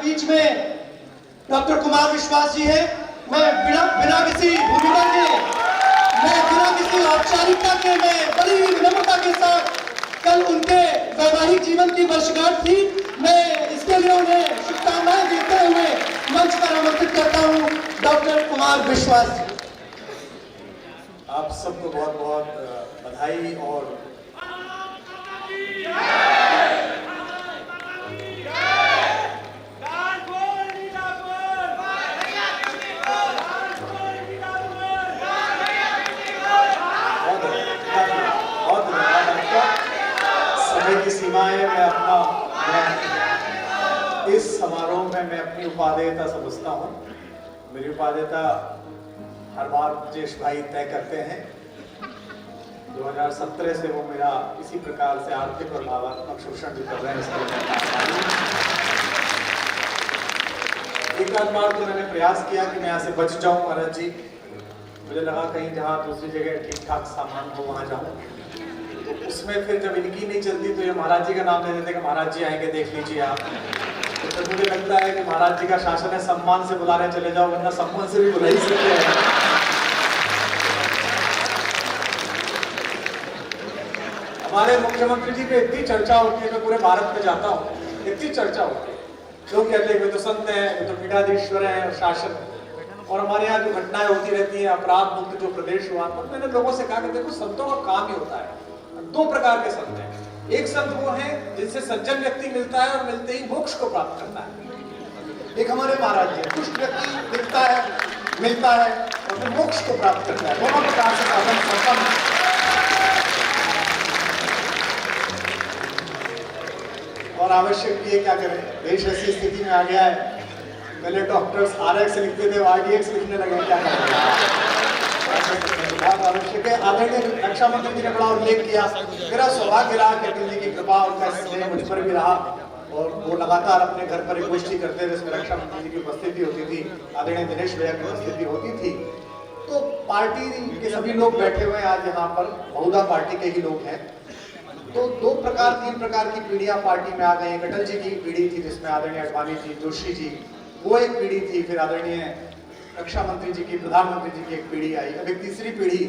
बीच में डॉक्टर कुमार विश्वास जी हैं। मैं बिना किसी भूमिका के, मैं बिना किसी औपचारिकता के, मैं बड़ी ही विनम्रता के साथ कल उनके वैवाहिक जीवन की वर्षगांठ थी, मैं इसके लिए उन्हें शुभकामनाएं देते हुए मंच पर आमंत्रित करता हूं डॉक्टर कुमार विश्वास जी। आप सबको बहुत बहुत बधाई और समय की सीमाएं मैं इस समारोह में मैं अपनी उपादेयता समझता हूँ। मेरी उपादेयता हर बार ब्रजेश भाई तय करते हैं। 2017 से वो मेरा इसी प्रकार से आर्थिक और भावनात्मक शोषण भी कर रहे हैं। एक आध बार तो मैंने प्रयास किया कि मैं यहाँ से बच जाऊं महाराज जी। मुझे लगा कहीं जहाँ दूसरी जगह ठीक ठाक सामान हो वहां जाऊं। तो उसमें फिर जब इनकी नहीं चलती तो ये महाराज जी का नाम ले देते कि महाराज जी आएंगे, देख लीजिए आप। तो मुझे लगता है कि महाराज जी का शासन है, सम्मान से बुलाने चले जाओ, वरना सम्मान से भी बुला ही सकते हैं। हमारे मुख्यमंत्री जी पे इतनी चर्चा होती है, मैं पूरे भारत में जाता हूँ, इतनी चर्चा होती है। लोग कहते हैं वे तो संत हैं, वे तो पीठाधीश्वर हैं, शासन। और हमारे यहाँ जो घटनाएं होती रहती हैं, अपराध मुक्त जो प्रदेश हुआ, तो मैंने लोगों से कहा कि देखो संतों का काम ही होता है। दो प्रकार के संत हैं। एक संत वो है जिनसे सज्जन व्यक्ति मिलता है और मिलते ही मोक्ष को प्राप्त करता है। एक हमारे महाराज जी, दुष्ट व्यक्ति मिलता है और फिर मोक्ष को प्राप्त करता है। दोनों प्रकार से साधन संपन्न है। और आवश्यक भी है, क्या करें, देश ऐसी स्थिति में आ गया है। पहले डॉक्टर्स RX लिखते थे, RDX लिखने लगे, क्या करें। बहुत आवश्यक है। आदरणीय रक्षा मंत्री जी ने बड़ा उल्लेख किया। मेरा सौभाग्य रहा कि अटल जी की कृपा और मुझ पर भी रहा, और वो लगातार अपने घर पर एक गोष्ठी करते थे जिसमें रक्षा मंत्री जी की उपस्थिति होती थी, आदरणीय दिनेश भैया की उपस्थिति होती थी। तो पार्टी के सभी लोग बैठे हुए आज यहाँ पर, बहुधा पार्टी के ही लोग हैं। तो तीन प्रकार की पीढ़ियां पार्टी में आ गई। अटल जी की पीढ़ी थी जिसमें आदरणीय अडवाणी जी, जोशी जी, वो एक पीढ़ी थी। फिर आदरणीय रक्षा मंत्री जी की, प्रधानमंत्री जी की एक पीढ़ी आई। अब एक तीसरी पीढ़ी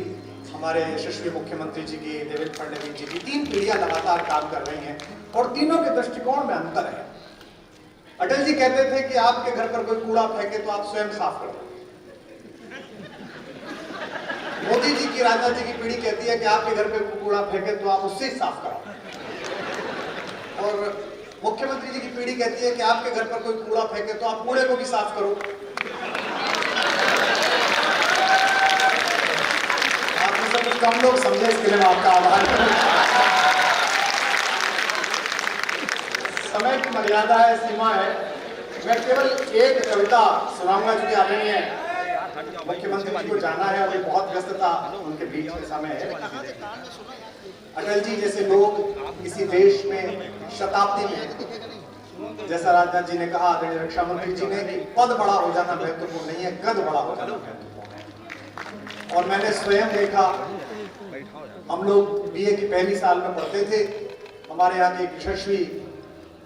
हमारे यशस्वी मुख्यमंत्री जी की, देवेंद्र फडणवीस जी की। तीन पीढ़ियां लगातार काम कर रही हैं और तीनों के दृष्टिकोण में अंतर है। अटल जी कहते थे कि आपके घर पर कोई कूड़ा फेंके तो आप स्वयं साफ करो। मोदी जी की, राजनाथ जी की पीढ़ी कहती है कि आपके घर पे कूड़ा फेंके तो आप उससे ही साफ करो। और मुख्यमंत्री जी की पीढ़ी कहती है कि आपके घर पर कोई कूड़ा फेंके तो आप कूड़े को भी साफ करो। कम लोग समझे, इसके लिए मैं आपका आभार करता। समय की मर्यादा है, सीमा है। मैं केवल एक कविता सुनाऊंगा क्योंकि आदरणीय मुख्यमंत्री जी को जाना है और ये बहुत व्यस्तता उनके बीच में समय है। अटल जी जैसे लोग किसी देश में शताब्दी में, जैसा राजनाथ जी ने कहा, आदरणीय रक्षा मंत्री जी ने, कि पद बड़ा हो जाना महत्वपूर्ण नहीं है, कद बड़ा हो जाना महत्वपूर्ण है। और मैंने स्वयं देखा, हम लोग BA की पहली साल में पढ़ते थे। हमारे यहाँ के यशस्वी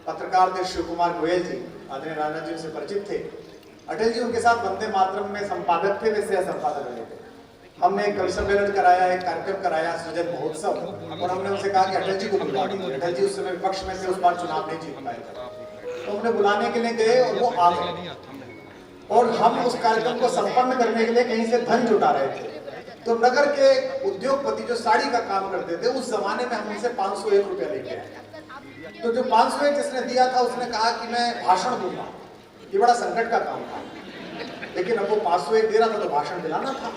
पत्रकार थे शिव कुमार गोयल जी, आदरणीय राजनाथ जी से परिचित थे। अटल जी उनके साथ वंदे मातरम में संपादक थे, वे सह संपादक रहे थे। हमने एक कवि सम्मेलन कराया, एक कार्यक्रम कराया, सृजन महोत्सव, और हमने उनसे कहा कि अटल जी को बुला दीजिए। अटल जी उस समय विपक्ष में थे, उस बार चुनाव नहीं जीत पाए थे, तो हमने बुलाने के लिए गए और वो आ गए। और हम उस कार्यक्रम को संपन्न करने के लिए कहीं से धन जुटा रहे थे। तो नगर के उद्योगपति जो साड़ी का काम करते थे, उस जमाने में हम उनसे 501 रुपया लेके आए। तो जो 501 जिसने दिया था उसने कहा कि मैं भाषण दूंगा। ये बड़ा संकट का काम था, लेकिन अब वो 501 दे रहा था तो भाषण दिलाना था।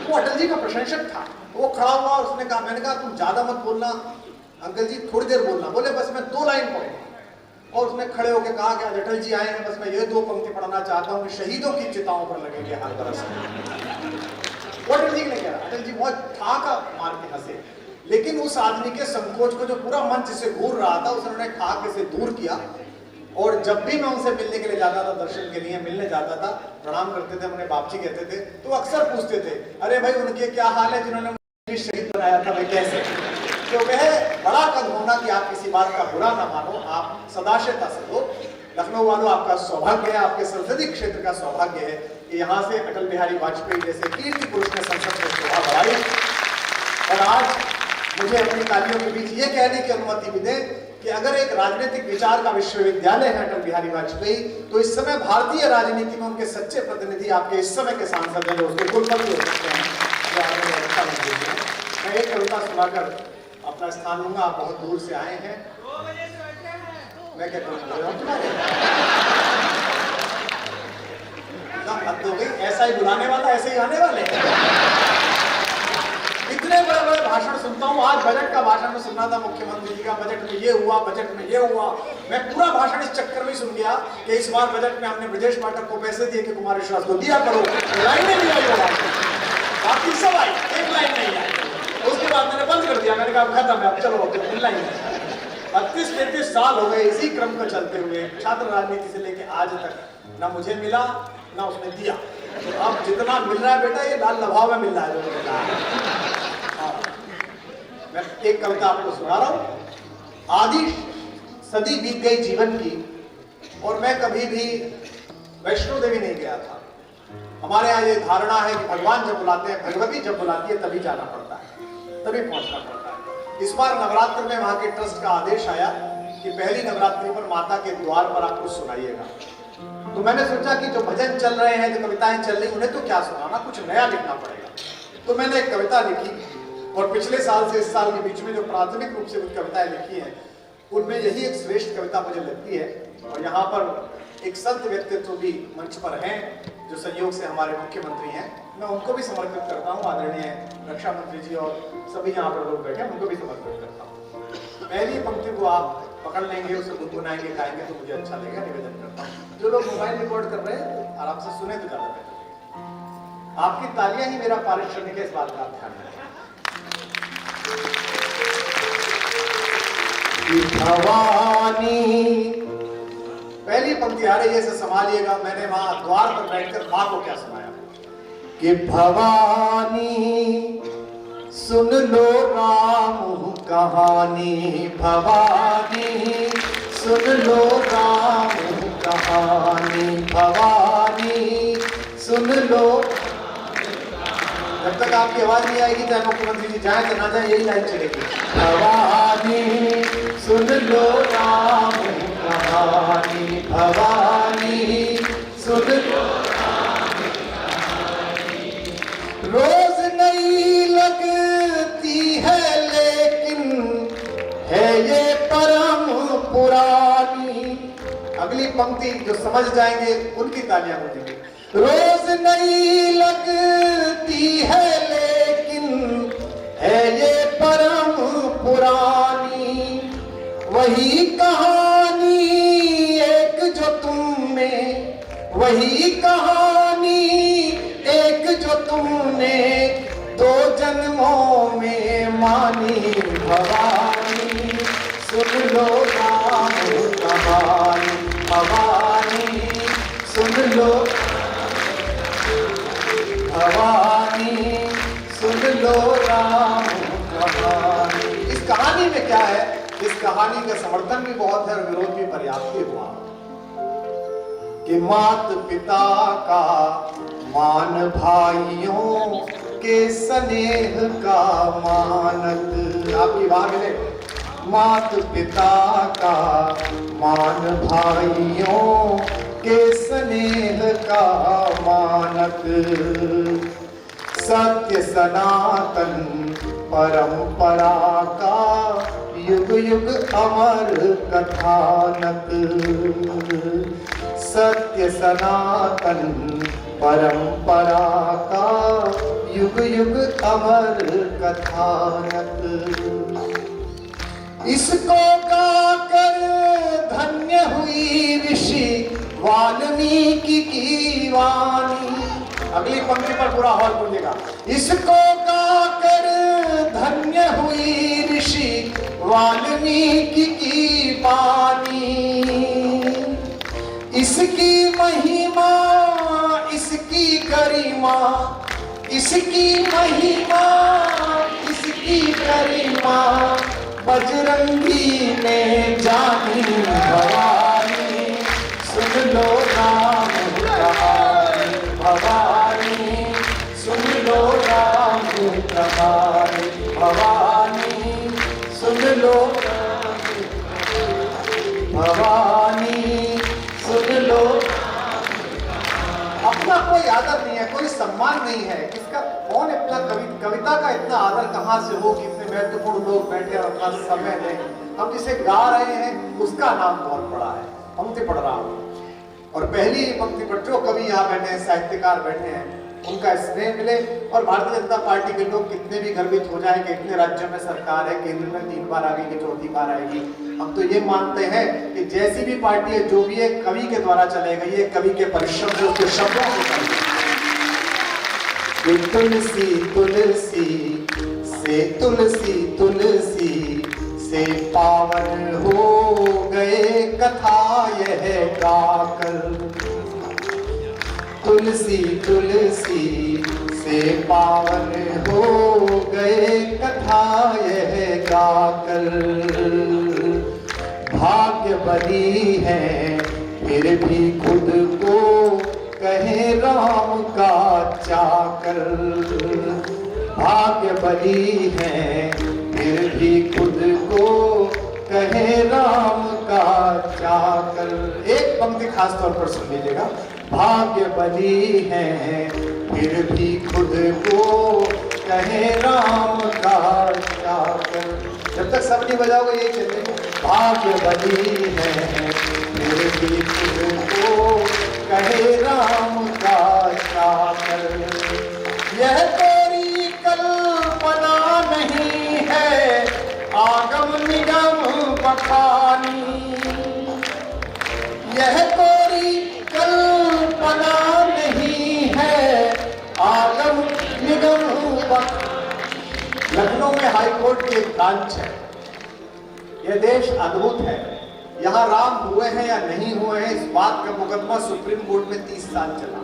वो अटल जी का प्रशंसक था। वो खड़ा हुआ और उसने कहा, मैंने कहा तुम ज्यादा मत बोलना अंकल जी, थोड़ी देर बोलना। बोले बस मैं 2 लाइन पढ़ूंगा। और उसने खड़े होकर कहा कि आज अटल जी आए हैं, बस मैं ये 2 पंक्ति पढ़ना चाहता हूँ कि शहीदों की चिताओं पर लगेंगे हाथ बरस। अटल जी ने कहा, अटल जी बहुत ठाका मार के हंसे, लेकिन उस आदमी के संकोच को, जो पूरा मंच से घूर रहा था, उसने ठाके से दूर किया। और जब भी मैं उनसे मिलने के लिए जाता था, दर्शन के लिए मिलने जाता था, प्रणाम करते थे, अपने बाप जी कहते थे, तो अक्सर पूछते थे, अरे भाई उनके क्या हाल है जिन्होंने मुझे शहीद बनाया था, भाई कैसे। तो वह बड़ा कद होना कि आप किसी बात का बुरा ना मानो, आप सदाशयता से लो। लखनऊ वालों, आपका सौभाग्य है, आपके संसदीय क्षेत्र का सौभाग्य है कि यहाँ से अटल बिहारी वाजपेयी जैसे कीर्ति पुरुष ने संसद में शोभा बढ़ाई। और आज मुझे अपनी तालियों के बीच ये कहने की अनुमति भी दें कि अगर एक राजनीतिक विचार का विश्वविद्यालय है अटल बिहारी वाजपेयी, तो इस समय भारतीय राजनीति में उनके सच्चे प्रतिनिधि आपके इस समय के सांसद हैं, उसके कुलपति हो सकते हैं, जो आपने रक्षा मंत्री हैं। मैं एक कविता सुनाकर अपना स्थान लूंगा। आप बहुत दूर से आए हैं, मैं क्या करूँगा, हद हो गई। ऐसा ही बुलाने वाला ऐसे ही आने वाले हैं। इतने बड़े बड़े भाषण सुनता हूँ। आज बजट का भाषण में सुना था मुख्यमंत्री जी का, बजट में ये हुआ, बजट में ये हुआ। मैं पूरा भाषण इस चक्कर में सुन गया कि इस बार बजट में हमने ब्रजेश पाठक को पैसे दिए कि कुमार विश्वास को दिया करो। लाइनें नहीं आई वो भाषण, बाकी सब आई, एक लाइन नहीं आई। उसके बाद मैंने बंद कर दिया, मैंने कहा खत्म है, अब चलो मिलना ही है। 32-33 साल हो गए इसी क्रम को चलते हुए, छात्र राजनीति से लेके आज तक ना मुझे मिला ना उसने दिया। तो अब जितना मिल रहा है बेटा, ये लाल लभाव में मिल रहा है जो मिल रहा है। मैं एक कविता आपको सुना रहा हूं। आधी सदी बीत गई जीवन की और मैं कभी भी वैष्णो देवी नहीं गया था। हमारे यहाँ ये धारणा है कि भगवान जब बुलाते हैं, भगवती जब बुलाती है तभी जाना पड़ता है, तभी पहुंचना पड़ता है। इस बार नवरात्र में वहां के ट्रस्ट का आदेश आया कि पहली नवरात्रि पर माता के द्वार पर आप कुछ सुनाइएगा। तो मैंने सोचा कि जो भजन चल रहे हैं, जो कविताएं चल रही, उन्हें तो क्या सुनाना, कुछ नया लिखना पड़ेगा। तो मैंने एक कविता लिखी और पिछले साल से इस साल के बीच में जो प्राथमिक रूप से कुछ कविताएं लिखी हैं, उनमें यही एक श्रेष्ठ कविता मुझे लगती है। और यहाँ पर एक संत व्यक्तित्व भी मंच पर हैं जो संयोग से हमारे मुख्यमंत्री हैं, मैं उनको भी समर्पित करता हूँ। आदरणीय रक्षा मंत्री जी और सभी यहाँ पर लोग बैठे हैं, उनको भी समर्पित करता हूँ। पहली पंक्ति को आप पकड़ लेंगे, उसे गुनगुनाएंगे, गाएंगे तो मुझे अच्छा लगेगा। निवेदन करता हूँ जो लोग मोबाइल रिकॉर्ड कर रहे हैं आराम से सुने तो ज्यादा बेहतर। आपकी तालियां ही मेरा पारिश्रमिक है, इस बात का ध्यान रखें। भवानी, पहली पंक्ति आ रही है, इसे संभालिएगा। मैंने वहां द्वार पर बैठकर मां को क्या सुनाया कि भवानी सुन लो राम कहानी, भवानी सुन लो राम कहानी, भवानी सुन लो। जब तक आपकी आवाज नहीं आएगी, चाहे मुख्यमंत्री जी जाए तो ना जाए, यही लाइन चलेगी। भवानी सुन लो राम कहानी, भवानी सुन लो राम कहानी। रोज नई लगती है लेकिन है ये परम पुरानी। अगली पंक्ति जो समझ जाएंगे उनकी तालियां बजेंगी। रोज नई लगती है लेकिन है ये परम पुरानी। वही कहानी एक जो तुमने, वही कहानी एक जो तुमने 2 जन्मों में मानी। भवानी सुन लो राम कहानी, भवानी सुन लो, भवानी सुन लो राम कहानी। इस कहानी में क्या है, इस कहानी का समर्थन भी बहुत है और विरोध भी पर्याप्त ही हुआ कि मात पिता का मान, भाइयों के स्नेह का मानक। आपकी बात मिले, मात पिता का मान, भाइयों के स्नेह का मानक। सत्य सनातन परंपरा का युग युग अमर कथानक। सत्य सनातन परंपरा का युग युग अमर कथानक। इसको गाकर धन्य हुई ऋषि वाल्मीकि की वाणी। अगली पंक्ति पर पूरा हॉल बोलेगा। इसको गाकर धन्य हुई ऋषि वाल्मीकि की वाणी। इसकी महिमा, इसकी गरिमा, इसकी महिमा, इसकी गरिमा बजरंगी ने जानी। भवानी सुन लो राम कहानी, भवानी सुन लो राम कहानी, भवानी सुन लो, भवानी सुन लो। अपना कोई आदर नहीं है, कोई सम्मान नहीं है, किसका कौन अपना कविता का इतना आदर कहाँ से हो कि इतने महत्वपूर्ण लोग बैठे और अपना समय दें। हम जिसे गा रहे हैं उसका नाम बहुत बड़ा है, पंक्ति पढ़ रहा हूँ और पहली पंक्ति पर जो कवि यहाँ बैठे हैं, साहित्यकार बैठे हैं, उनका स्नेह मिले। और भारतीय जनता पार्टी के लोग कितने भी गर्वित हो जाए कि इतने राज्यों में सरकार है, केंद्र में 3 बार आ गई, 4थी बार आएगी, हम तो ये मानते हैं कि जैसी भी पार्टी है, जो भी है, कवि के द्वारा चलेगा, ये कवि के परिश्रम से, उसके शब्दों से चलेगा। तुलसी तुलसी से, तुलसी तुलसी से पावन हो गए कथा यह गाकर, तुलसी तुलसी से पावन हो गए कथा यह गाकर, भाग्य बली है फिर भी खुद को कहे राम का चाकर, भाग्य बली है फिर भी खुद को कहे राम का चाकर। एक पंक्ति खास तौर पर सुन लीजिएगा, भाग्य बली है फिर भी खुद को कहे राम का चाकर। जब तक सब नहीं बजाओगे यही चलेगा, भाग्य बली है फिर भी खुद को कहे राम का चाकर। यह तेरी कल्पना नहीं है, आगम निगम बखानी, यह तेरी कल्पना नहीं है, आगम निगम बखानी। लखनऊ में हाईकोर्ट की एक ब्रांच है। यह देश अद्भुत है, यहाँ राम हुए हैं या नहीं हुए हैं, इस बात का मुकदमा सुप्रीम कोर्ट में 30 साल चला।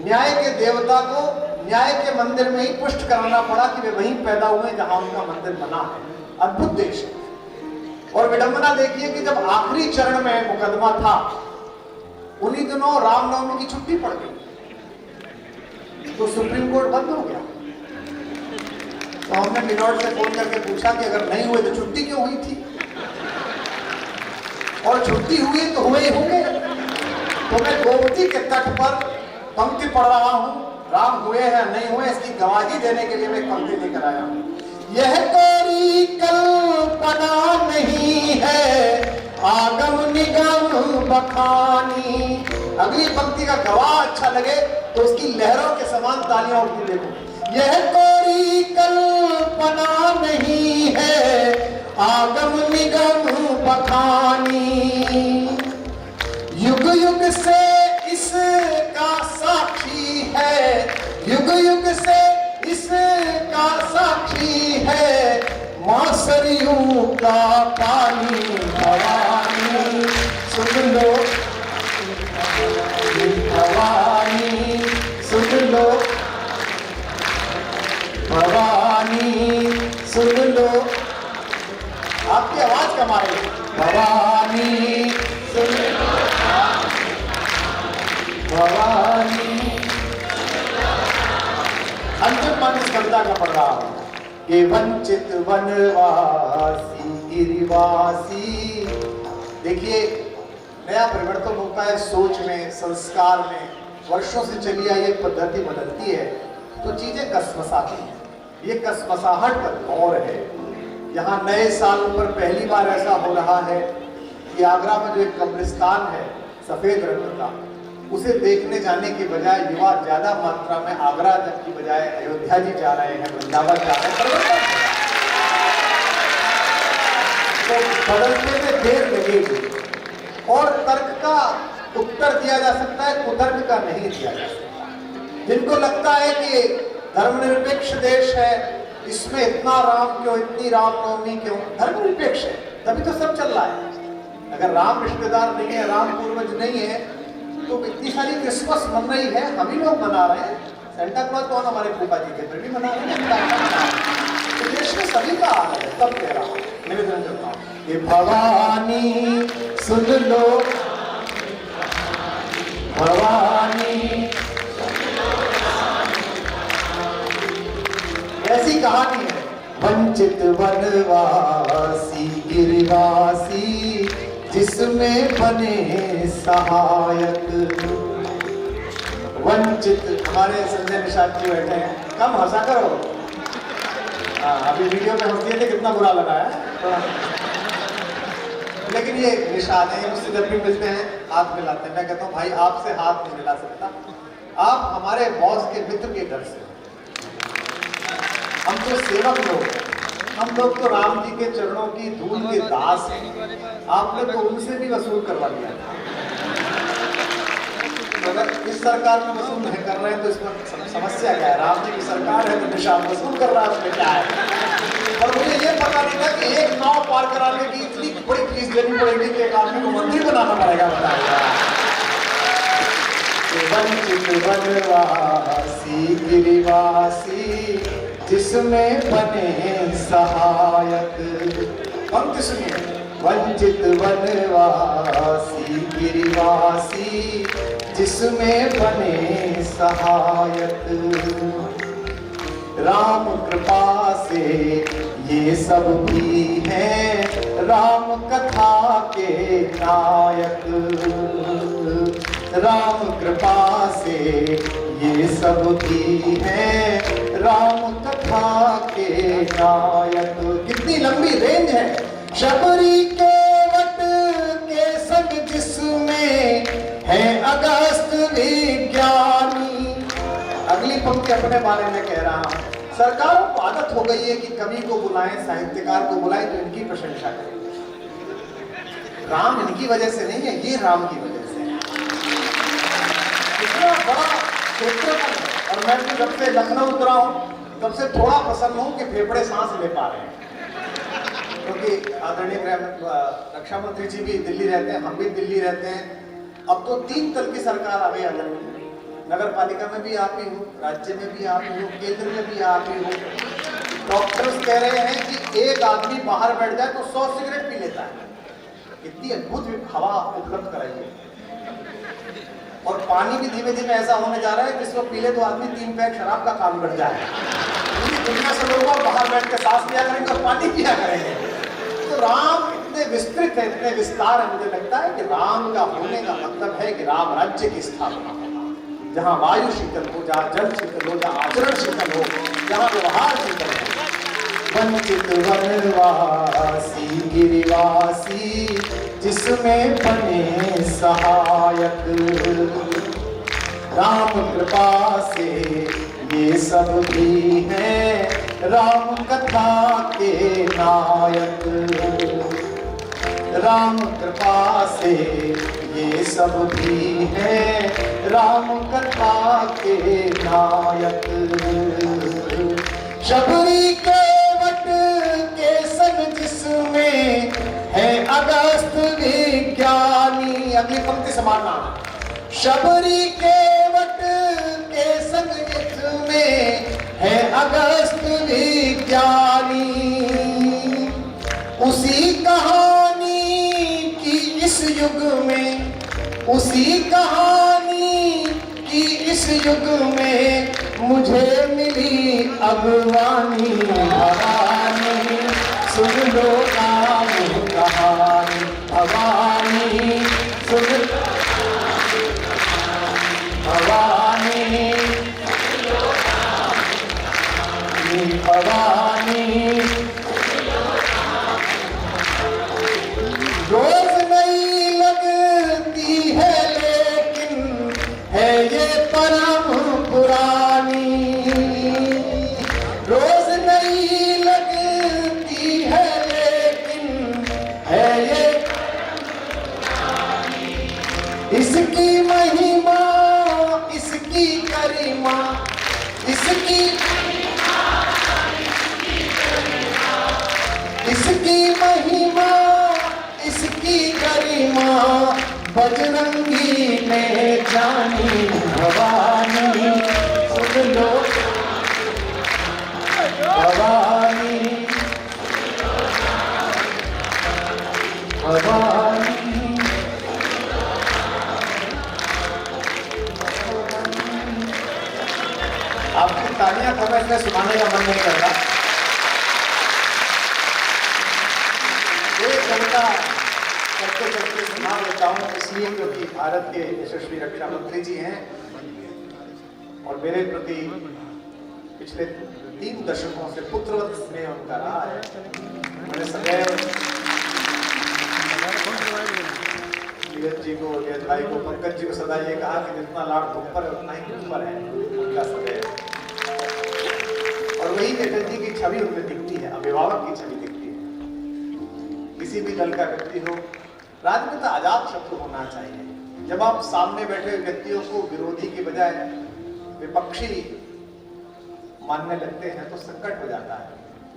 न्याय के देवता को न्याय के मंदिर में ही पुष्ट कराना पड़ा कि वे वहीं पैदा हुए जहां उनका मंदिर बना है। अद्भुत देश है। और विडंबना देखिए कि जब आखिरी चरण में मुकदमा था, उन्हीं दिनों रामनवमी की छुट्टी पड़ गई, तो सुप्रीम कोर्ट बंद हो गया। तो हमने मिनोट से फोन करके पूछा कि अगर नहीं हुए तो छुट्टी क्यों हुई थी, और छुट्टी हुई तो हुए ही होंगे। तो मैं गोमती के तट पर पंक्ति पढ़ रहा हूं, राम हुए हैं नहीं हुए इसकी गवाही देने के लिए मैं पंक्ति लेकर आया हूं। यह तेरी कल्पना नहीं है, आगम निगम बखानी। अगली पंक्ति का गवाह अच्छा लगे तो उसकी लहरों के समान तालियां उठती देखो। यह तेरी कल्पना नहीं है, आगम निगम बखानी, युग युग से इसका साक्षी है, युग युग से इसका साक्षी है, मां सरयू का पानी, भवानी सुन लो, भवानी सुन लो, भवानी सुन लो। आपकी आवाज कम आ रही है, भवानी सुन लो, भवानी। अंतिम मन इस कविता का पढ़ रहा हूं कि वंचित वनवासी गिरिवासी। देखिए नया परिवर्तन होता है सोच में, संस्कार में। वर्षों से चली आई एक पद्धति बदलती है तो चीजें कसमसाती हैं। ये कसमसाहट का दौर है। यहाँ नए साल पर पहली बार ऐसा हो रहा है कि आगरा में जो एक कब्रिस्तान है सफेद रंग का, उसे देखने जाने की बजाय युवा ज्यादा मात्रा में आगरा तक की बजाय अयोध्या जी जा रहे हैं, वृंदावन जा रहे हैं। तो बदलने में देर लगेगी और तर्क का उत्तर दिया जा सकता है, कुतर्क का नहीं दिया जा सकता। जिनको लगता है कि धर्मनिरपेक्ष देश है, इसमें इतना राम क्यों, इतनी रामनवमी क्यों, धर्मनिरपेक्ष है तभी तो सब चल रहा है। अगर राम रिश्तेदार नहीं है, राम पूर्वज नहीं है, तो इतनी सारी क्रिसमस मन रही है, हम ही लोग मना रहे हैं। सेंटा क्लॉज कौन हमारे फूफा जी के, फिर भी मना रहे हैं। तो देश में सभी का हाल है, तब कह रहा हूँ, निवेदन करता हूँ कि भवानी सुन लो, भवानी। ऐसी कहानी है। वंचित वनवासी गिरिवासी जिसमें बने सहायक। वंचित, हमारे संजय निषाद जी बैठे हैं, कम हंसा करो। अभी वीडियो में हंसती है, कितना बुरा लगा है। लेकिन ये निषाद है, मुझसे जब भी मिलते हैं हाथ मिलाते हैं। मैं कहता हूँ भाई आपसे हाथ नहीं मिला सकता, आप हमारे बॉस के मित्र के घर से। हम तो सेवक लोग, हम लोग तो राम जी के चरणों की धूल के दास हैं। आपने तो उनसे भी वसूल करवा लिया। अगर इस सरकार में वसूल नहीं कर रहे हैं तो इसमें समस्या क्या है? राम जी की सरकार है तो निशान वसूल कर रहा है, उसमें क्या है? और मुझे ये पता नहीं था कि एक नाव पार कराने की इतनी बड़ी फीस देनी पड़ेगी कि एक आदमी को मंत्री बनाना पड़ेगा। बताइए। वंचित वनवासी गिरिवासी जिसमें बने सहायक। पंक्ति सुनिए। वंचित वनवासी गिरिवासी जिसमें बने सहायक। राम कृपा से ये सब भी हैं राम कथा के नायक। राम कृपा से ये सब भी हैं राम कथा के नायक। कितनी लंबी रेंज है। शबरी के वट के संग जिसमें है अगस्त विज्ञानी। अगली पंक्ति अपने बारे में कह रहा हूं। सरकारों को आदत हो गई है कि कवि को बुलाएं, साहित्यकार को बुलाएं तो इनकी प्रशंसा करें। राम इनकी वजह से नहीं है, ये राम की वजह से है। इतना बड़ा क्षेत्रफल है। और मैं तो जब से लखनऊ उतरा हूं तब से थोड़ा प्रसन्न हूं कि फेफड़े सांस ले पा रहे हैं, क्योंकि आदरणीय रक्षा मंत्री जी भी दिल्ली रहते हैं, हम भी दिल्ली रहते हैं। अब तो 3 दल की सरकार आ गई। आदरणीय नगर पालिका में भी आप ही हो, राज्य में भी आप ही हो, केंद्र में भी आप ही हो। डॉक्टर्स कह रहे हैं कि एक आदमी बाहर बैठ जाए तो 100 सिगरेट पी लेता है। इतनी अद्भुत हवा उपलब्ध कराइए। और पानी भी धीमे धीमे ऐसा होने जा रहा है जिसको पी ले तो आदमी 3 पैक शराब का काम बढ़ जाए। पूरी दुनिया से लोग बाहर बैठ के सांस लिया करेंगे और पानी पिया करेंगे। तो राम इतने विस्तृत है, इतने विस्तार है। मुझे लगता है कि राम का होने का मतलब है कि राम राज्य की स्थापना हो, जहाँ वायु शीतल हो, जहाँ जल शीतल हो, जहाँ आचरण शीतल हो, जहाँ व्यवहार शीतल हो। वंचित वनवासी गिरिवासी जिसमें बने सहायक। राम कृपा से ये सब भी हैं राम कथा के नायक। राम कृपा से ये सब भी हैं राम कथा के नायक। शबरी के वट के संग जिसमें है अगस्त विज्ञानी। अगली पंक्ति समाना। शबरी के वट के संग जिसमें है अगस्त विज्ञानी। उसी कहानी की इस युग में, उसी कहानी की इस युग में मुझे मिली अगवानी। भवानी सुन लो नाम कहानी। भवानी सुन, भवानी भवानी। रोज नई लगती है लेकिन है ये परम पुरानी। रोज नई लगती है लेकिन है ये इसकी महिमा, इसकी गरिमा, इसकी महिमा, इसकी गरिमा बजरंगी ने जानी। भवानी सुन लो, भवानी भवानी। तालियां कम है इसलिए सुनाने का मन नहीं करता। एक कविता चलते चलते सुना लेता हूँ, इसलिए क्योंकि भारत के यशस्वी रक्षा मंत्री जी हैं और मेरे प्रति पिछले 3 दशकों से पुत्रवत स्नेह उनका रहा है। मैंने सदैव नीरज जी को, नीरज भाई को, पंकज जी को सदा ये कहा कि जितना लाड़ तुम पर है उतना ही तुम पर है उनका सदैव। और वही अटल जी की छवि उनमें दिखती है, अभिभावक की छवि दिखती है। किसी भी दल का व्यक्ति हो, राजनीति आजाद शत्रु होना चाहिए। जब आप सामने बैठे व्यक्तियों को विरोधी की बजाय विपक्षी मानने लगते हैं तो संकट हो जाता है।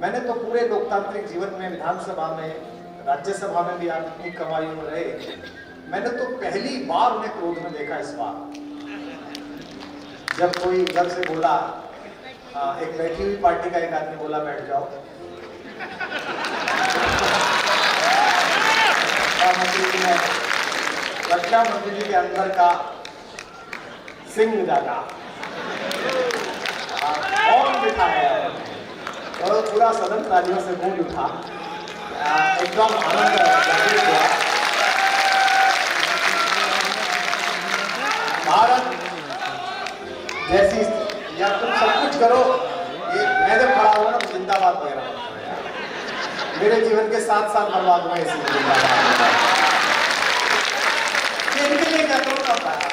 मैंने तो पूरे लोकतांत्रिक जीवन में, विधानसभा में, राज्यसभा में भी आप इतनी कमाइयों में रहे, मैंने तो पहली बार उन्हें क्रोध में देखा इस बार, जब कोई घर से बोला, एक बैठी हुई पार्टी का एक आदमी बोला बैठ जाओ, रक्षा मंत्री जी के अंदर का सिंह जागा कौन बिठाया और पूरा सदन तालियों से गूंज उठा, एकदम आनंद हुआ। भारत जैसी या तुम सब कुछ करो, ये मैं जब खड़ा हुआ ना तो जिंदाबाद वगैरह मेरे जीवन के 7 साल बर्बाद हुए इसी इनके लिए क्या करो ना पाया।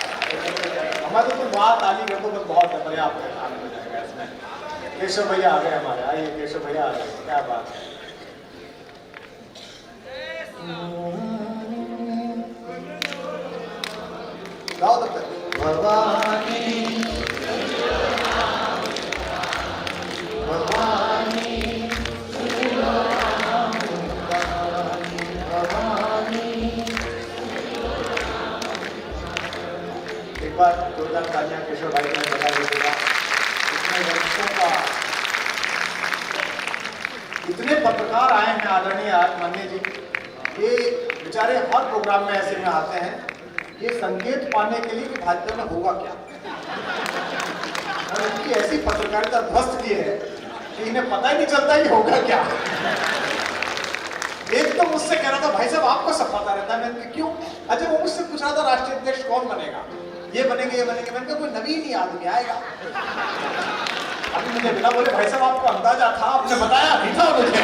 हमारे तो बात ताली कर दो, बहुत है, पर्याप्त है, आने हो जाएगा इसमें। केशव भैया आ गए हमारे, आइए केशव भैया आ गए, क्या बात है। गाओ तब तक। भवानी भवानी एक बार जोरदार तालियां केशव भाई ने बता दीजिएगा। इतने वर्षों का, इतने पत्रकार आए हैं आदरणीय माननीय जी, ये बेचारे हर प्रोग्राम में ऐसे में आते हैं, ये संकेत पाने के लिए कि भाजपा में होगा क्या। उनकी ऐसी पत्रकारिता ध्वस्त की है कि इन्हें पता ही नहीं चलता कि होगा क्या। एक तो मुझसे कह रहा था भाई साहब आपको सब पता रहता है, मैंने क्यों? अच्छा वो मुझसे पूछ रहा था राष्ट्रीय अध्यक्ष कौन बनेगा, ये बनेंगे ये बनेंगे, मैंने कहा कोई नवीन ही आदमी आएगा। अभी मुझे बिना बोले भाई साहब आपको अंदाजा था, आपने बताया नहीं था मुझे।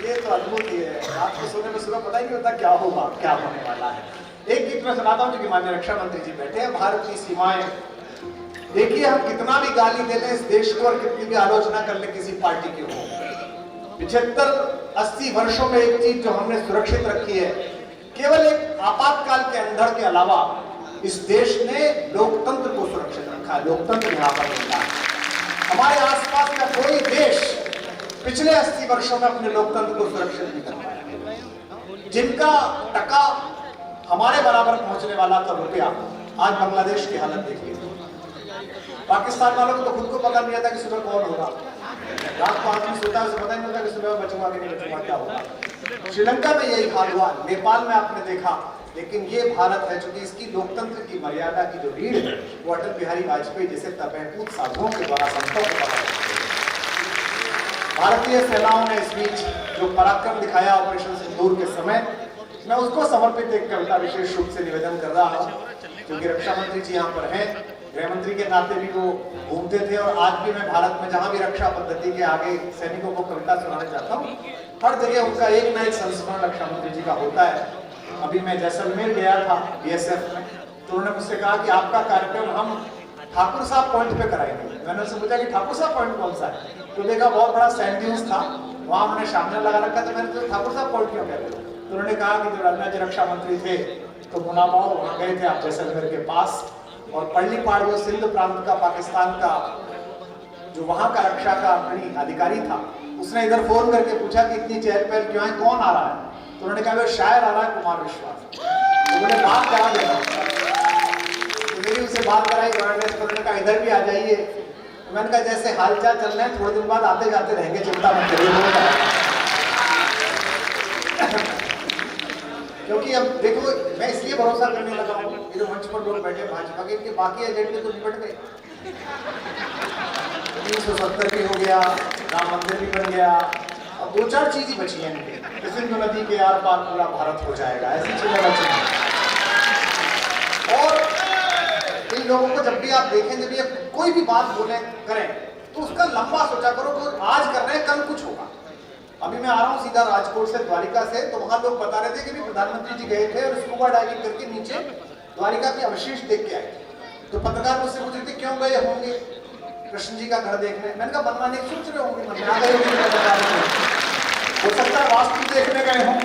ये तो अद्भुत ही है, आपको सोने में सुबह पता ही नहीं होता क्या होगा, क्या होने वाला है। एक गीत में सुनाता हूँ जो कि माननीय रक्षा मंत्री जी बैठे हैं। भारत की सीमाएं देखिए, हम कितना भी गाली दे लें इस देश को और कितनी भी आलोचना कर ले किसी पार्टी की हो, 75-80 वर्षों में एक चीज जो हमने सुरक्षित रखी है, केवल एक आपातकाल के अंधड़ के अलावा इस देश ने लोकतंत्र को सुरक्षित रखा है। लोकतंत्र यहाँ पर मिलता है। हमारे आसपास का कोई देश पिछले 80 वर्षों में अपने लोकतंत्र को सुरक्षित नहीं कर पाया। जिनका टका हमारे बराबर पहुंचने वाला था रुपया, आज बांग्लादेश की हालत देखिए। पाकिस्तान वालों को तो खुद को पता नहीं आता कि सुबह कौन होगा, रात को आदमी सोता है उसे पता नहीं होता कि सुबह बचूंगा कि नहीं बचूंगा, क्या होगा। श्रीलंका में यही हाल हुआ, नेपाल में आपने देखा। लेकिन ये भारत है चूंकि इसकी लोकतंत्र की मर्यादा की जो रीढ़ है वो अटल बिहारी वाजपेयी जैसे तपेहूत साधुओं के द्वारा संतों को पता। भारतीय सेनाओं ने इस बीच जो पराक्रम दिखाया ऑपरेशन सिंदूर के समय, मैं उसको समर्पित एक कविता विशेष रूप से निवेदन कर रहा हूँ, क्योंकि रक्षा मंत्री जी यहाँ पर हैं, गृह मंत्री के नाते भी वो घूमते थे और आज भी मैं भारत में जहाँ भी रक्षा पद्धति के आगे सैनिकों को कविता सुनाने जाता हूँ, हर जगह उनका एक ना एक संस्मरण रक्षा मंत्री जी का होता है। अभी मैं जैसलमेर गया था BSF में, तो उन्होंने मुझसे कहा कि आपका कार्यक्रम हम ठाकुर साहब पॉइंट पे कराएंगे। मैंने उनसे पूछा कि ठाकुर साहब पॉइंट कौन सा है, तो देखा बहुत बड़ा सैंड ड्यून्स था, वहां उन्होंने सामने लगा रखा था। मैंने तो ठाकुर साहब पॉइंट क्यों कहते हो, तो उन्होंने कहा कि जब राज्य रक्षा मंत्री थे तो मुनामाओ वहां गए थे आप जैसलमेर के पास, और पल्ली पाड़ जो सिंध प्रांत का पाकिस्तान का जो वहां का रक्षा का अधिकारी था, उसने इधर फोन करके पूछा कि इतनी चहल पहल क्यों है, कौन आ रहा है, तो उन्होंने कहा शायर आ रहा है कुमार विश्वास। तो उन्होंने बात करा देना, तो मेरी उससे बात कराई, उन्होंने कहा इधर भी आ जाइए। तो मैंने कहा जैसे हालचाल चल रहे हैं, थोड़े दिन बाद आते जाते रहेंगे, चिंता मत करिए। क्योंकि अब देखो मैं इसलिए भरोसा करने लगा हूँ, ये जो मंच पर लोग बैठे भाजपा के, इनके बाकी एजेंडे तो निपट गए। 370 भी हो गया, राम मंदिर भी बन गया, अब 2-4 चीज ही बची हैं इनके। सिंधु नदी के आर पार पूरा भारत हो जाएगा, ऐसी चीजें बची हैं। और इन लोगों को जब भी आप देखें, जब ये कोई भी बात बोले करें तो उसका लंबा सोचा करो, तो आज कर रहे हैं कल कुछ होगा। अभी मैं आ रहा हूँ सीधा राजकोट से, द्वारिका से, तो वहां लोग बता रहे थे कि भी प्रधानमंत्री जी गए थे और स्कूबा डाइविंग करके नीचे द्वारिका के अवशेष देख के आए। तो पत्रकार मुझसे पूछ रहे थे क्यों गए होंगे कृष्ण जी का घर देखने। मैंने कहा बनवाने की सोच रहे होंगे, मन आ गए होंगे, हो सकता है वास्तु देखने गए हों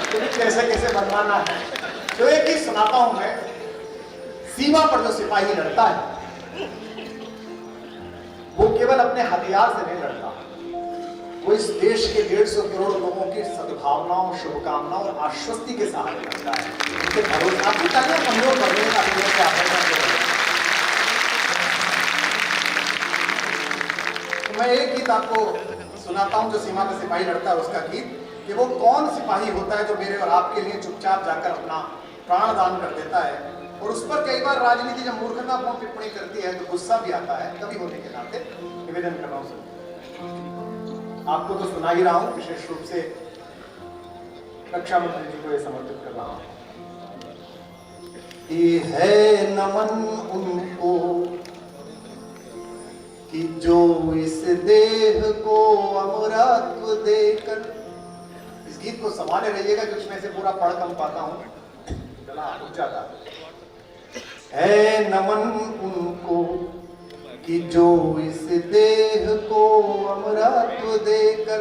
तो कैसे कैसे बनवाना है। तो एक ही सुनाता हूं मैं, सीमा पर जो सिपाही लड़ता है वो केवल अपने हथियार से नहीं लड़ता, वो इस देश के 150 करोड़ लोगों की सद्भावनाओं, शुभकामनाओं और आश्वस्ति के सहारे लड़ता है। उनके भरोसे आपकी तालियां कमजोर कर रहे हैं। तो मैं एक गीत आपको सुनाता हूं जो सीमा का सिपाही लड़ता है, उसका गीत, कि वो कौन सिपाही होता है जो मेरे और आपके लिए चुपचाप जाकर अपना प्राण दान कर देता है। और उस पर कई बार राजनीति जब मूर्खतापूर्ण टिप्पणी करती है तो गुस्सा भी आता है, कभी होने के नाते निवेदन कर रहा हूं। आपको तो सुना ही रहा हूं, विशेष रूप से रक्षा मंत्री जी को यह समर्पित कर रहा हूं। ये है नमन उनको कि जो इस देह को अमरत्व देकर, इस गीत को संभाले रहिएगा क्योंकि मैं इसे पूरा पढ़ कम पाता हूं, चला उठ जाता है। नमन उनको कि जो इस देह को अमरत्व देकर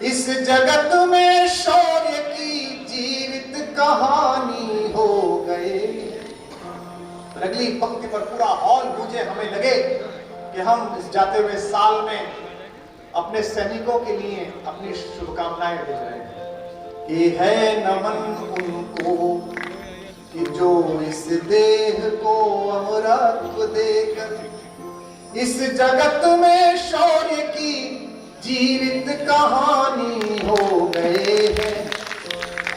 इस जगत में शौर्य की जीवित कहानी हो गए। अगली पंक्ति पर पूरा हॉल गूंजे, हमें लगे कि हम इस जाते हुए साल में अपने सैनिकों के लिए अपनी शुभकामनाएं भेज रहे हैं। ये है नमन उनको कि जो इस देह को अमरत्व देकर इस जगत में शौर्य की जीवित कहानी हो गए हैं।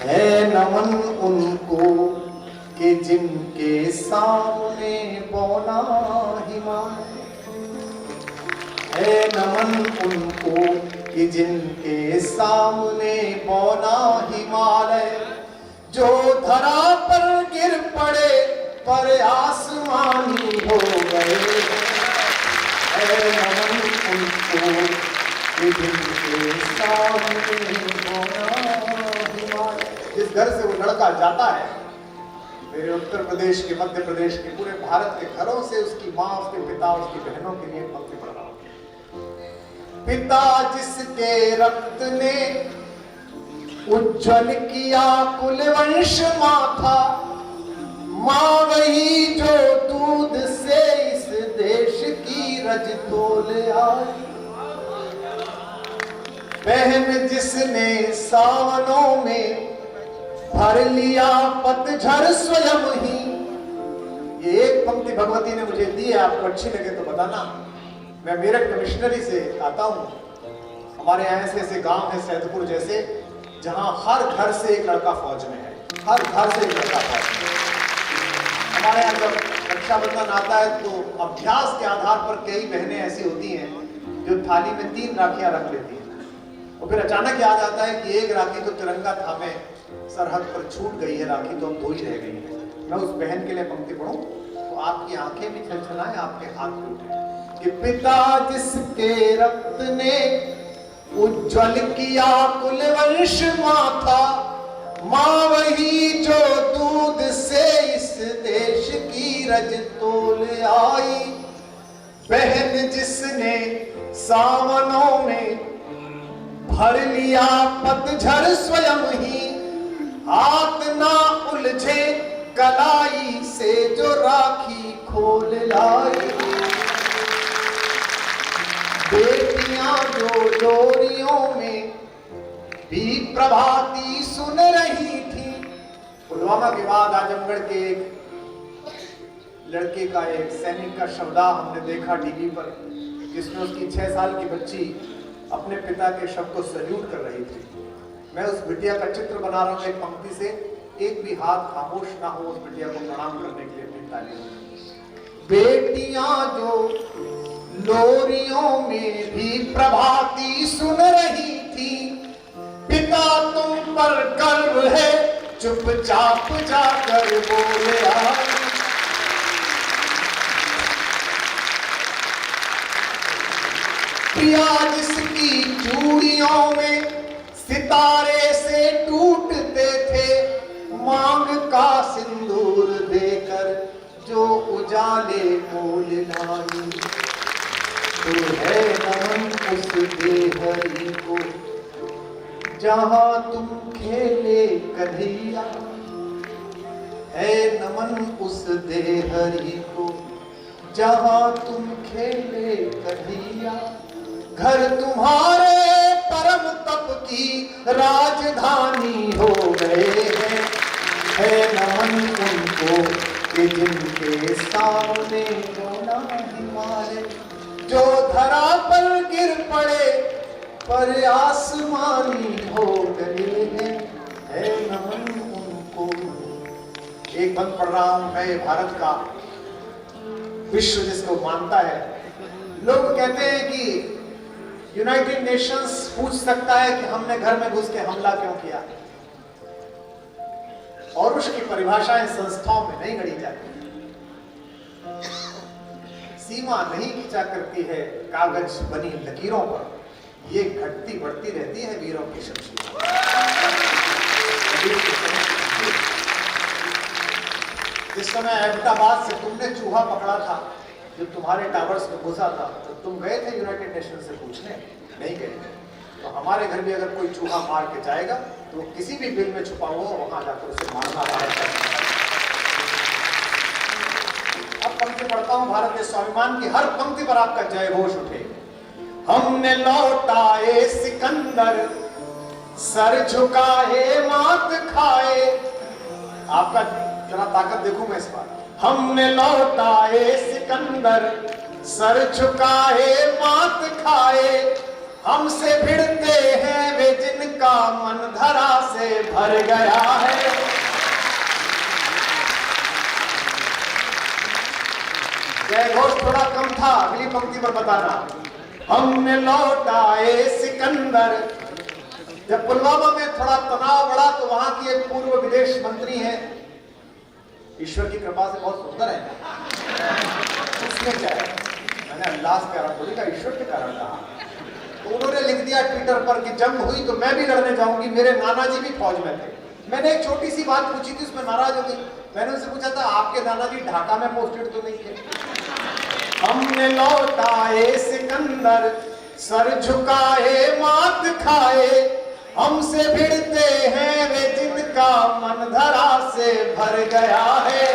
है नमन उनको कि जिनके सामने बौना हिमालय, है नमन उनको कि जिनके सामने बौना हिमालय, जो धरा पर गिर पड़े पर आसमानी हो गए। है नमन उनको कि जिनके सामने बौना हिमालय। जिस घर से वो लड़का जाता है, मेरे उत्तर प्रदेश के, मध्य प्रदेश के, पूरे भारत के घरों से उसकी माँ, उसके पिता, उसकी बहनों के लिए पंक्ति पढ़ रहा हूं। पिता जिसके रक्त ने उज्जवल किया कुल वंश माथा, माँ वही जो दूध से इस देश की रज तोल आई। बहन जिसने सावनों में भर लिया पतझड़ स्वयं ही। ये एक पंक्ति भगवती ने मुझे दी है, आपको अच्छी लगे तो बताना। मैं मेरठ कमिश्नरी से आता हूँ, हमारे यहाँ ऐसे गांव है सैदपुर जैसे, जहां हर घर से एक लड़का फौज में है, हर घर से एक लड़का फौज में है। हमारे यहाँ जब रक्षाबंधन आता है तो अभ्यास के आधार पर कई बहनें ऐसी होती हैं जो थाली में 3 राखियां रख लेती हैं, और फिर अचानक याद आता है कि एक राखी तो तिरंगा थामे सरहद पर छूट गई है, राखी तो अब 2 ही रह गई है। मैं उस बहन के लिए पंक्ति पढ़ूं तो आपकी आंखें भी छलछलाएं, आपके हाथ भी उठे। कि पिता जिसके रक्त ने उज्जवल किया कुल वंश माथा, माँ वही जो दूध से इस देश की रज तोल आई। बहन जिसने सावनों में भर लिया पतझड़ स्वयं ही, हाथ ना उलझे कलाई से जो राखी खोल लाई। बेटियां जो डोरियों में भी प्रभाती सुन रही थी। पुलवामा के बाद आजमगढ़ के एक लड़के का, एक सैनिक का शवदाह हमने देखा टीवी पर, जिसमें उसकी 6 साल की बच्ची अपने पिता के शव को सैल्यूट कर रही थी। मैं उस बिटिया का चित्र बना रहा हूं एक पंक्ति से, एक भी हाथ खामोश ना हो उस बिटिया को प्रणाम करने के लिए अपनी तालियों। बेटियां जो लोरियों में भी प्रभाती सुन रही थी, पिता तुम पर गर्व है चुपचाप जाकर बोले आई। पिया जिसकी चूड़ियों में सितारे से टूटते थे, मांग का सिंदूर देकर जो उजाले मोल लाई। तो है नमन उस देहरी को जहां तुम खेले कन्हैया, है नमन उस देहरी को जहां तुम खेले कन्हैया। घर तुम्हारे परम तप की राजधानी हो गए हैं, है नमन उनको कि जिनके सामने होना हिमालय जो धरा पर गिर पड़े पर आसमानी हो गए हैं, है नमन उनको। एक बंद पढ़ रहा हूं मैं भारत का, विश्व जिसको मानता है। लोग कहते हैं कि यूनाइटेड नेशंस पूछ सकता है कि हमने घर में घुस के हमला क्यों किया, और उसकी परिभाषाएं संस्थाओं में नहीं गढ़ी जाती। सीमा नहीं खींचा करती है कागज बनी लकीरों पर, ये घटती बढ़ती रहती है वीरों की शमशीर। जिस समय अहमदाबाद से तुमने चूहा पकड़ा था, जब तुम्हारे टावर्स में घुसा था, तो तुम गए थे यूनाइटेड नेशन से पूछने? नहीं गए। तो हमारे घर भी अगर कोई चूहा मार के जाएगा तो किसी भी बिल में छुपा हुआ वहां जाकर उसे मारना पड़ेगा। अब पंक्ति पढ़ता हूं, भारत के स्वाभिमान की हर पंक्ति पर आपका जय घोष उठे। हमने लौटाए सिकंदर, सर झुकाए मात खाए। आपका जरा ताकत देखूं मैं इस बार। हमने लौटाए सिकंदर, सर झुकाए मात खाए। हमसे भिड़ते हैं वे जिनका मन धरा से भर गया है। जय घोष थोड़ा कम था, अगली पंक्ति पर बताना। हमने लौटाए सिकंदर। जब पुलवामा में थोड़ा तनाव बढ़ा तो वहां की एक पूर्व विदेश मंत्री है, ईश्वर की कृपा से बहुत सुंदर है। उसने क्या है, मैंने अल्लाह के कारण बोली का, ईश्वर के कारण कहा। तो उन्होंने लिख दिया ट्विटर पर कि जंग हुई तो मैं भी लड़ने जाऊंगी, मेरे नाना जी भी फौज में थे। मैंने एक छोटी सी बात पूछी थी, उसमें नाराज हो गई। मैंने उनसे पूछा था आपके नाना जी ढाका में पोस्टेड तो नहीं थे? हमने लौटाए सिकंदर, सर झुकाए मात खाए। हमसे भिड़ते हैं वे जिनका मन धरा से भर गया है।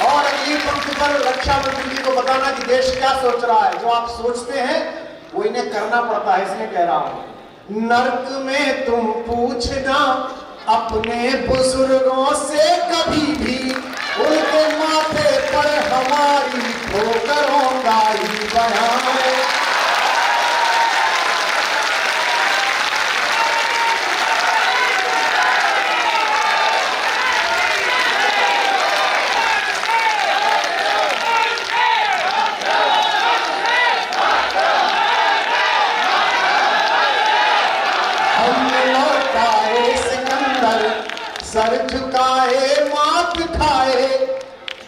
और अगली पंक्ति पर रक्षा मंत्री जी को बताना कि देश क्या सोच रहा है। जो आप सोचते हैं वो इन्हें करना पड़ता है, इसलिए कह रहा हूं। नर्क में तुम पूछना अपने बुजुर्गों से कभी भी, उनके माथे पर हमारी ठोकरों का ही बयान है। सर झुकाए मात खाए।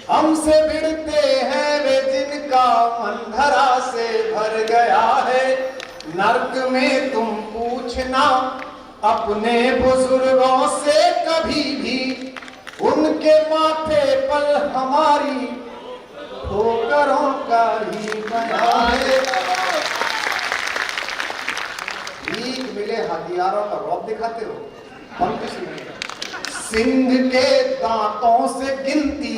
हमसे भिड़ते हैं वे जिनका मन धरा से भर गया है। नर्क में तुम पूछना अपने बुजुर्गों से कभी भी, उनके माथे पर हमारी ठोकरों का ही बयान है। भीख मिले हथियारों का रौब दिखाते हो। पंक्ति सुनिए। सिंह के दांतों से गिनती,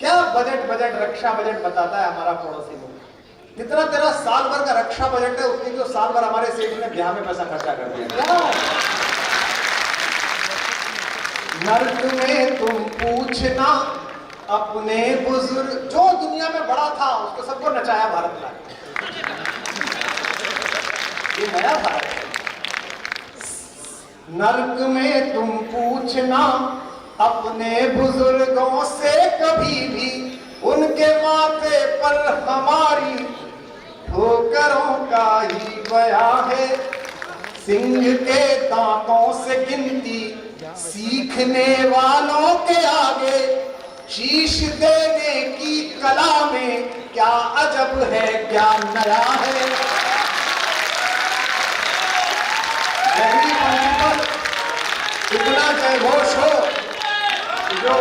क्या बजट रक्षा बजट बताता है हमारा पड़ोसी मुल्क। जितना तेरा साल भर का रक्षा बजट है उतनी तो साल भर हमारे सेठ ने ब्याह में पैसा खर्चा कर दिया। क्या नर्क में तुम पूछना अपने बुजुर्ग, जो दुनिया में बड़ा था उसको सबको नचाया भारत लाके। ये नया भारत है। नर्क में तुम पूछना अपने बुजुर्गों से कभी भी, उनके माथे पर हमारी ठोकरों का ही बया है। सिंह के दांतों से गिनती सीखने वालों के आगे, शीश देने की कला में क्या अजब है, क्या नया है। इतना जय घोष हो, जो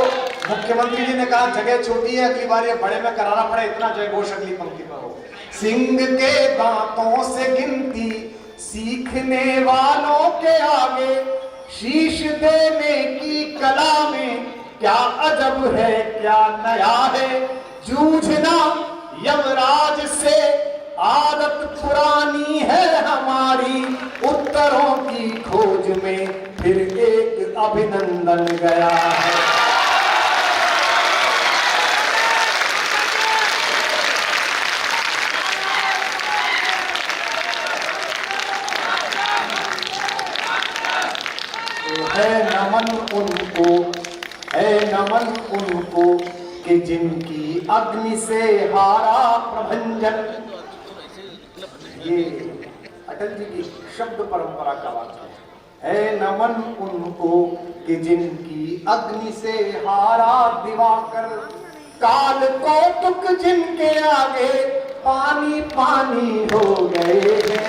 मुख्यमंत्री जी ने कहा जगह छोटी है, अगली बार ये बड़े में कराना पड़े, इतना जय घोष अगली पंक्ति पर हो। सिंह के दांतों से गिनती सीखने वालों के आगे, शीश देने की कला में क्या अजब है, क्या नया है। जूझना यमराज से आदत पुरानी है हमारी, उत्तरों की खोज में फिर एक अभिनंदन गया है। है नमन उनको, है नमन उनको कि जिनकी अग्नि से हारा प्रभंजन। ये अटल जी की शब्द परंपरा का वाक्य है नमन उनको कि जिनकी अग्नि से हारा दिवाकर, काल कौतुक जिनके आगे पानी पानी हो गए हैं।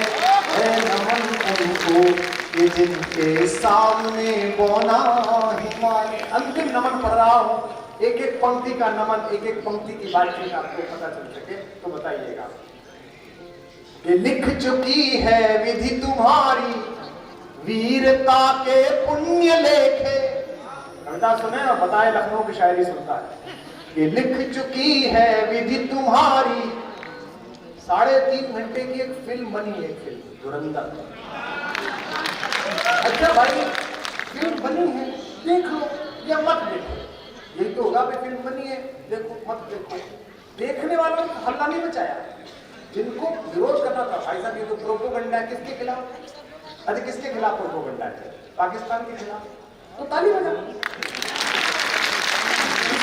है नमन उनको कि जिनके सामने बोना हिमालय। अंतिम नमन पढ़ रहा हूं, एक एक पंक्ति का नमन, एक एक पंक्ति की बातचीत आपको पता चल सके तो बताइएगा कि लिख चुकी है विधि तुम्हारी वीरता के पुण्य लेखे। कविता सुने और बताए, लखनऊ की शायरी सुनता है कि लिख चुकी है विधि तुम्हारी। 3.5 घंटे की एक फिल्म बनी है, एक फिल्म धुरंधर। अच्छा भाई, फिल्म बनी है, देख लो या मत देखो, यही तो होगा भाई, फिल्म बनी है, देखो मत देखो। देखने वालों ने हल्ला नहीं मचाया, जिनको विरोध करना था भाई साहब ये तो प्रोपोगंडा है। किसके खिलाफ? अरे किसके खिलाफ प्रोपोगंडा है? पाकिस्तान के खिलाफ। तो ताली बजा।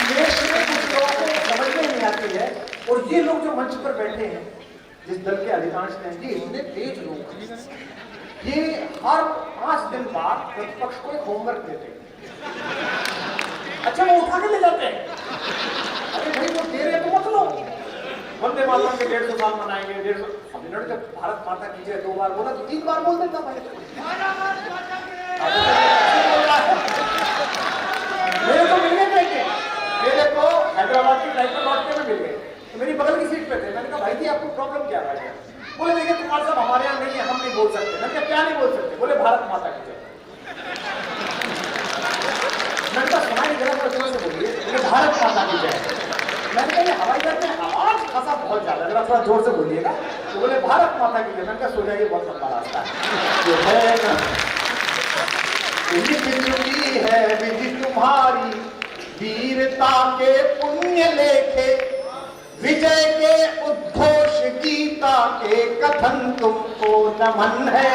देश में कुछ लोगों को समझ में नहीं आती है, और ये लोग जो मंच पर बैठे हैं, जिस दल के अधिकांश हैं, ये इतने तेज लोग, ये हर 5 दिन बाद प्रतिपक्ष को एक होमवर्क देते हैं। अच्छा, वो उठा के ले जाते हैं। अरे भाई वो दे रहे तो मत लो। वंदे मातरम के 150 साल मनाएंगे, 150। हमने जब भारत माता की जय 2 बार बोला तो 3 बार बोल देता भाई। मेरे को मिलने चाहिए, मेरे को हैदराबाद की फ्लाइट पर लौटने में मिल गए, तो मेरी बगल की सीट पे थे। मैंने कहा भाई जी आपको प्रॉब्लम क्या है? बोले देखिए कुमार साहब हमारे यहाँ नहीं है, हम नहीं बोल सकते। मैंने कहा क्या नहीं बोल सकते? बोले भारत माता की जय। मैंने कहा सुनाई जरा जोर से बोलिए। बोले भारत माता की जय। मैंने कहा ये हवाई जहाज में आवाज खासा बहुत ज्यादा, जरा थोड़ा जोर से बोलिएगा। तो बोले भारत माता की जय। मैंने कहा सो जाइए, बहुत लंबा रास्ता है विधि तुम्हारी वीरता के पुण्य लेखे, विजय के उद्घोष गीता के कथन तुमको नमन है।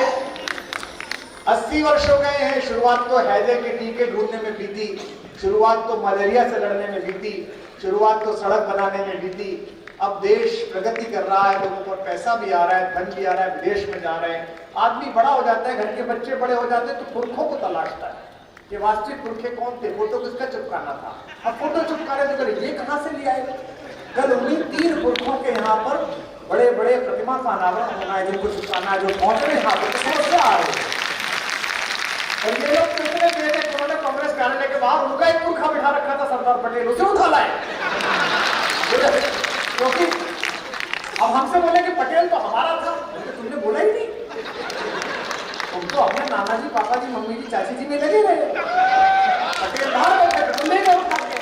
80 वर्ष हो गए हैं। शुरुआत तो हैजे के टीके ढूंढने में बीती, शुरुआत तो मलेरिया से लड़ने में बीती, शुरुआत तो सड़क बनाने में बीती। अब देश प्रगति कर रहा है, लोगों को पैसा भी आ रहा है, धन भी आ रहा है, विदेश में जा रहे हैं। आदमी बड़ा हो जाता है, घर के बच्चे बड़े हो जाते हैं, तो पुरखों को तलाशता है कि वास्तविक पुरखे कौन थे, फोटो किसका चिपकाना था। अब फोटो चिपका रहे तो ये कहां से लिया है? कल उन्हीं 3 पुरखों के यहाँ पर बड़े बड़े प्रतिमा का अनावरण होना है, जिनको चिपकाना है, जो पहुंच रहे यहाँ पर समस्या आ रही है। और ये लोग कितने बेटे उन्होंने कांग्रेस कार्यालय के बाहर उनका एक पुरखा बिठा रखा था, सरदार पटेल, उसे उठा लाए। क्योंकि अब हमसे बोले कि पटेल तो हमारा था, तुमने बोला ही नहीं। तुम तो अपने नाना जी, पापा जी, मम्मी जी, चाची जी में लगे रहे। पटेल बाहर बैठे थे, तुम ले गए उठा के।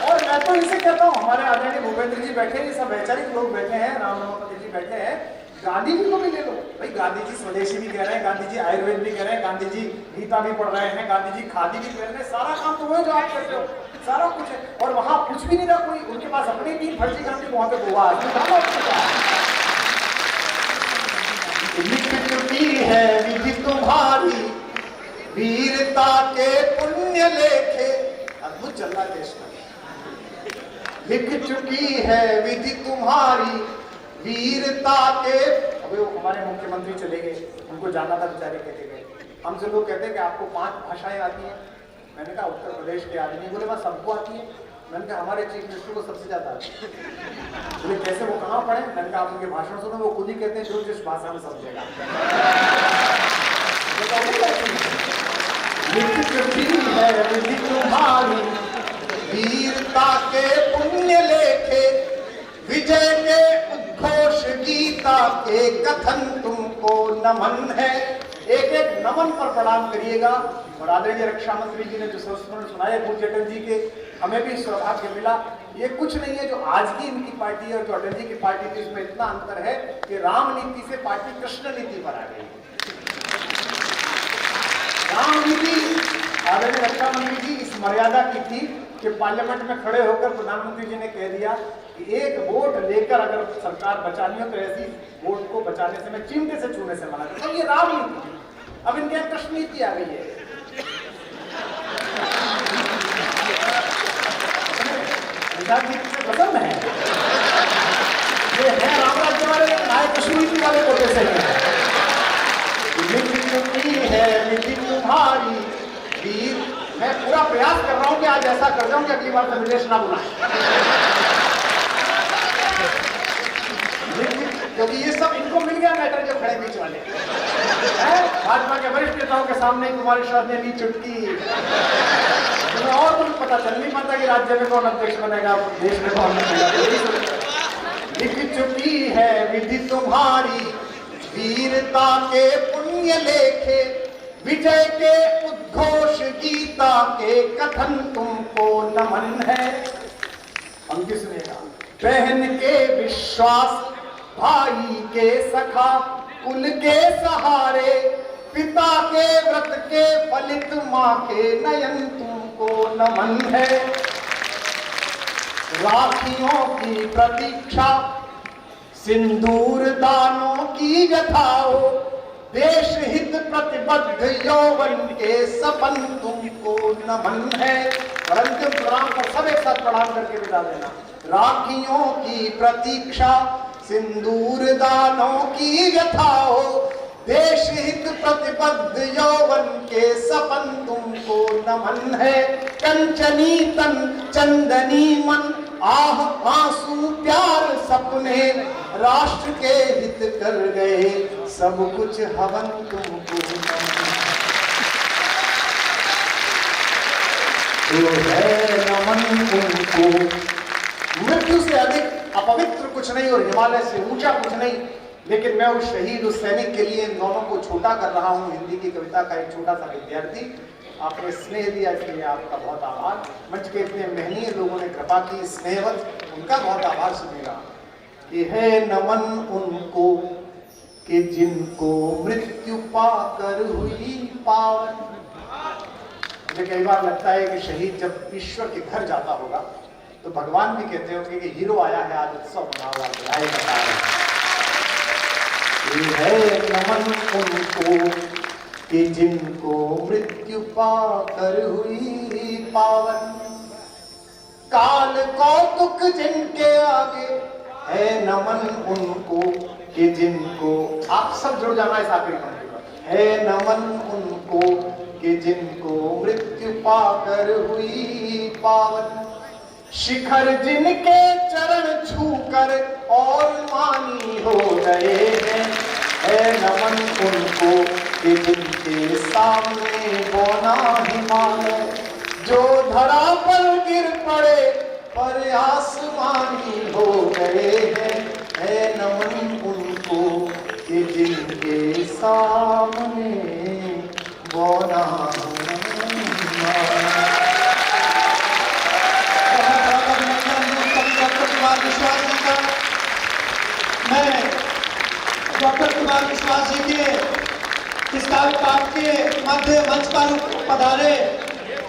और मैं तो इसे कहता हूँ, हमारे आदरणीय भूपेंद्र जी बैठे हैं, सब वैचारिक लोग बैठे हैं, राम रमापति जी बैठे हैं, गांधी जी को भी ले लो भाई। गांधी जी स्वदेशी भी कह रहे हैं, गांधी जी आयुर्वेद भी कह रहे हैं, गांधी जी गीता भी पढ़ रहे हैं, गांधी जी खादी भी कर रहे हैं। सारा काम तो वही जो आप करते हो, सारा कुछ है। और वहां कुछ भी नहीं रहा कोई, उनके पास अपनी 3 फर्जी काम की, वहां पे गोवा लिख चुकी है विधि तुम्हारी वीरता के पुण्य लेखे, अद्भुत चल रहा देश में, लिख चुकी है विधि तुम्हारी वीरता के। अभी वो हमारे मुख्यमंत्री चले गए, उनको जाना था, बेचारे कहते गए। हमसे लोग कहते हैं कि आपको 5 भाषाएं आती हैं। मैंने कहा उत्तर प्रदेश के आदमी, बोले बस सबको आती है। मैंने कहा हमारे चीफ मिनिस्टर को सबसे ज्यादा आती है। बोले कैसे, वो कहाँ पढ़े? मैंने कहा आप उनके भाषण सुनो, वो खुद ही कहते हैं जो जिस भाषा में समझेगा। लिख चुकी है विधि तुम्हारी वीरता के पुण्य लेखे, विजय के उद्घोष गीता के कथन तुमको नमन है। एक एक नमन पर प्रणाम करिएगा। और आदरणीय रक्षा मंत्री जी ने जो संस्मरण सुनाए पूज्य अटल जी के, हमें भी सौभाग्य मिला। ये कुछ नहीं है जो आज की इनकी पार्टी है और जो अटल जी की पार्टी थी, इसमें इतना अंतर है कि राम नीति से पार्टी कृष्ण नीति पर आ गई। राम नीति आदरणीय रक्षा मंत्री जी इस मर्यादा की थी कि पार्लियामेंट में खड़े होकर प्रधानमंत्री जी ने कह दिया कि एक वोट लेकर अगर सरकार बचानी हो तो ऐसी वोट को बचाने से, मैं चिमटे से छूने से मना करता हूं। ये राम नीति, अब इनके यहाँ कृष्ण नीति आ गई है। पसंद है ये है राम राज्य वाले, नाय कश्मीर वाले कोटे से है विधि तुम्हारी वीर। मैं पूरा प्रयास कर रहा हूं कि आज ऐसा कर जाऊं कि अगली बार से विदेश ना बुलाएं, क्योंकि ये सब इनको मिल गया मैटर जो खड़े बीच वाले भाजपा के वरिष्ठ नेताओं के सामने कुमारी शरद ने ली चुटकी। और कुछ पता चल नहीं पाता कि राज्य में कौन अध्यक्ष बनेगा, देश में कौन बनेगा। लिख चुकी है विधि तुम्हारी वीरता के पुण्य लेखे, विजय के उद्घोष गीता के कथन तुमको नमन है। अंकित सुनिएगा। बहन के विश्वास, भाई के सखा, कुल के सहारे, पिता के व्रत के फलित माँ के नयन तुमको नमन है। राखियों की प्रतीक्षा, सिंदूर दानों की व्यथाओ, देश हित प्रतिबद्ध यौवन के सपन तुमको नमन है। और अंतिम प्रणाम पर सब एक साथ प्रणाम करके विदा देना। राखियों की प्रतीक्षा, सिंदूर दानों की व्यथाओ, देश हित प्रतिबद्ध यौवन के सपन तुमको नमन है। कंचनी तन चंदनी मन, आह आंसू प्यार सपने, राष्ट्र के हित कर गए सब कुछ हवन तुमको नमन तुमको। मृत्यु से अधिक अपवित्र कुछ नहीं और हिमालय से ऊंचा कुछ नहीं, लेकिन मैं उस शहीद, उस सैनिक के लिए इन दोनों को छोटा कर रहा हूं। हिंदी की कविता का एक छोटा सा विद्यार्थी, आपने स्नेह दिया इसके लिए आपका बहुत आभार। मंच के इतने महनीय लोगों ने कृपा की स्नेहवत, उनका बहुत आभार सुनेगा। कि है नमन उनको कि जिनको मृत्यु पाकर हुई पावन। मुझे कई बार लगता है कि शहीद जब ईश्वर के घर जाता होगा तो भगवान भी कहते होंगे कि हीरो आया है, आज उत्सव मना हुआ, बधाई बता रहे। है नमन उनको कि जिनको मृत्यु पाकर हुई पावन, काल कौतुक जिनके आगे, है नमन उनको कि जिनको, आप सब जुड़ जाना इस आखिरी पंक्ति पर, है नमन उनको कि जिनको मृत्यु पाकर हुई पावन, शिखर जिनके चरण छूकर और मानी हो गए हैं, है नमन उनको कि जिनके सामने बोना हिमालय, जो धरा पर गिर पड़े पर आसमानी हो गए हैं, है नमन उनको कि जिनके सामने बोना मैं डॉक्टर कुमार विश्वास जी के इस काव्य पाठ के मध्य मंच पर पधारे